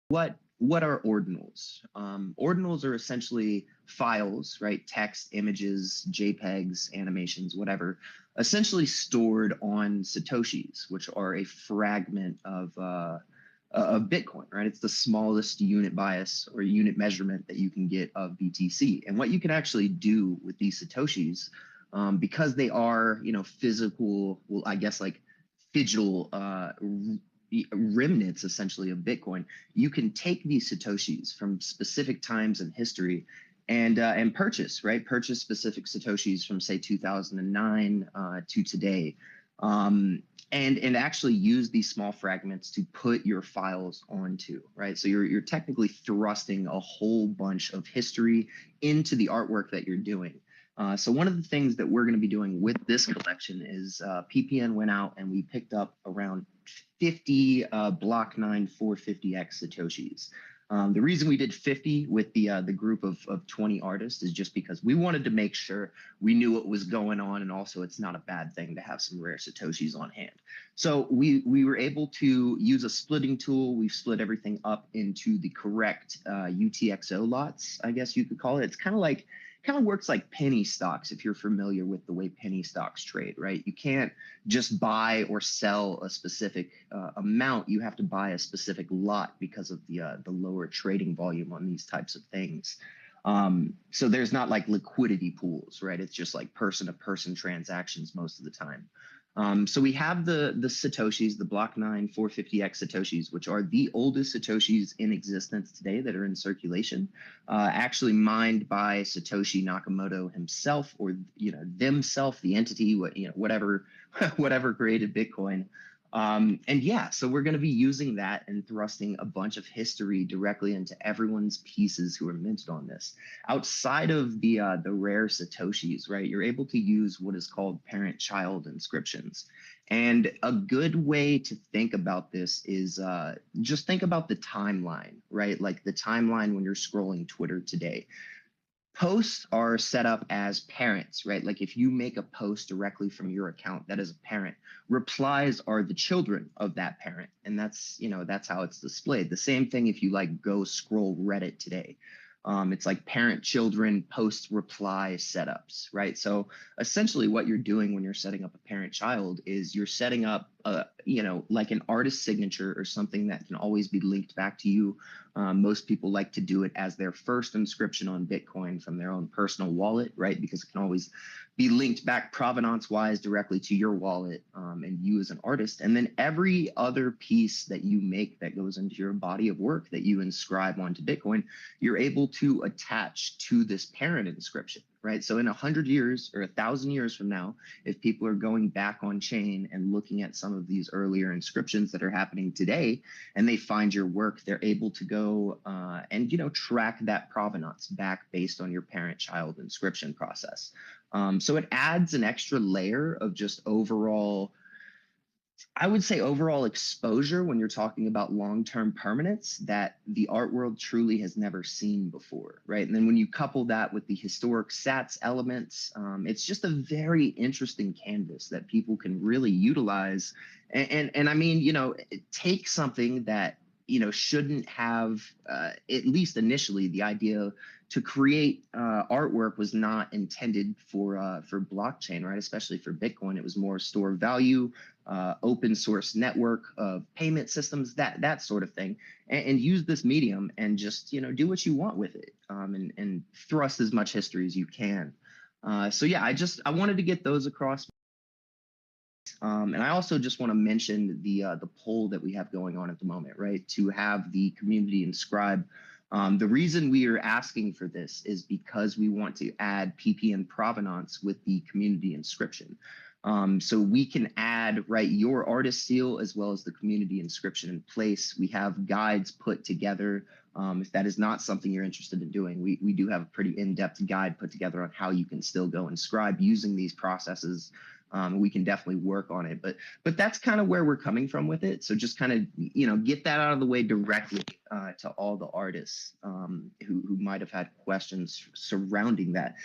What are ordinals? Ordinals are essentially files, right? Text, images, JPEGs, animations, whatever, essentially stored on Satoshis, which are a fragment of Bitcoin, right? It's the smallest unit bias or unit measurement that you can get of BTC. And what you can actually do with these Satoshis, because they are, physical, well, I guess like digital remnants essentially of Bitcoin, you can take these Satoshis from specific times in history and purchase, right? Purchase specific Satoshis from say 2009 to today. And actually use these small fragments to put your files onto, right? So you're technically thrusting a whole bunch of history into the artwork that you're doing. So one of the things that we're going to be doing with this collection is PPN went out and we picked up around 50 Block 9 450X Satoshis. The reason we did 50 with the group of 20 artists is just because we wanted to make sure we knew what was going on, and also it's not a bad thing to have some rare Satoshis on hand. So we were able to use a splitting tool. We've split everything up into the correct UTXO lots, I guess you could call it. It's kind of works like penny stocks, if you're familiar with the way penny stocks trade, right? You can't just buy or sell a specific amount. You have to buy a specific lot because of the lower trading volume on these types of things. So there's not like liquidity pools, right? It's just like person-to-person transactions most of the time. So we have the Satoshis, the Block 9 450X Satoshis, which are the oldest Satoshis in existence today that are in circulation, actually mined by Satoshi Nakamoto himself, or themselves, the entity, whatever created Bitcoin. And yeah, so we're going to be using that and thrusting a bunch of history directly into everyone's pieces who are minted on this. Outside of the rare Satoshis, right, you're able to use what is called parent-child inscriptions. And a good way to think about this is just think about the timeline, right? Like the timeline when you're scrolling Twitter today. Posts are set up as parents, right? Like if you make a post directly from your account, that is a parent. Replies are the children of that parent. And that's how it's displayed. The same thing if you like go scroll Reddit today. It's like parent children post reply setups, right? So essentially what you're doing when you're setting up a parent child is you're setting up like an artist signature or something that can always be linked back to you. Most people like to do it as their first inscription on Bitcoin from their own personal wallet, right? Because it can always be linked back provenance-wise directly to your wallet and you as an artist. And then every other piece that you make that goes into your body of work that you inscribe onto Bitcoin, you're able to attach to this parent inscription, right? So in 100 years or 1,000 years from now, if people are going back on chain and looking at some of these earlier inscriptions that are happening today, and they find your work, they're able to go and track that provenance back based on your parent-child inscription process. So it adds an extra layer of just overall, I would say overall exposure when you're talking about long-term permanence that the art world truly has never seen before, right? And then when you couple that with the historic sats elements, it's just a very interesting canvas that people can really utilize. And I mean, take something that shouldn't have, at least initially, the idea to create artwork was not intended for blockchain, right? Especially for Bitcoin, it was more store of value, open source network of payment systems, that sort of thing, and use this medium and just do what you want with it, and thrust as much history as you can. So yeah, I wanted to get those across. And I also just want to mention the poll that we have going on at the moment, right? To have the community inscribe. The reason we are asking for this is because we want to add PPN provenance with the community inscription. So we can add, right, your artist seal as well as the community inscription in place. We have guides put together. If that is not something you're interested in doing, we do have a pretty in-depth guide put together on how you can still go inscribe using these processes. We can definitely work on it, but that's kind of where we're coming from with it. So just kind of, get that out of the way directly to all the artists who might have had questions surrounding that.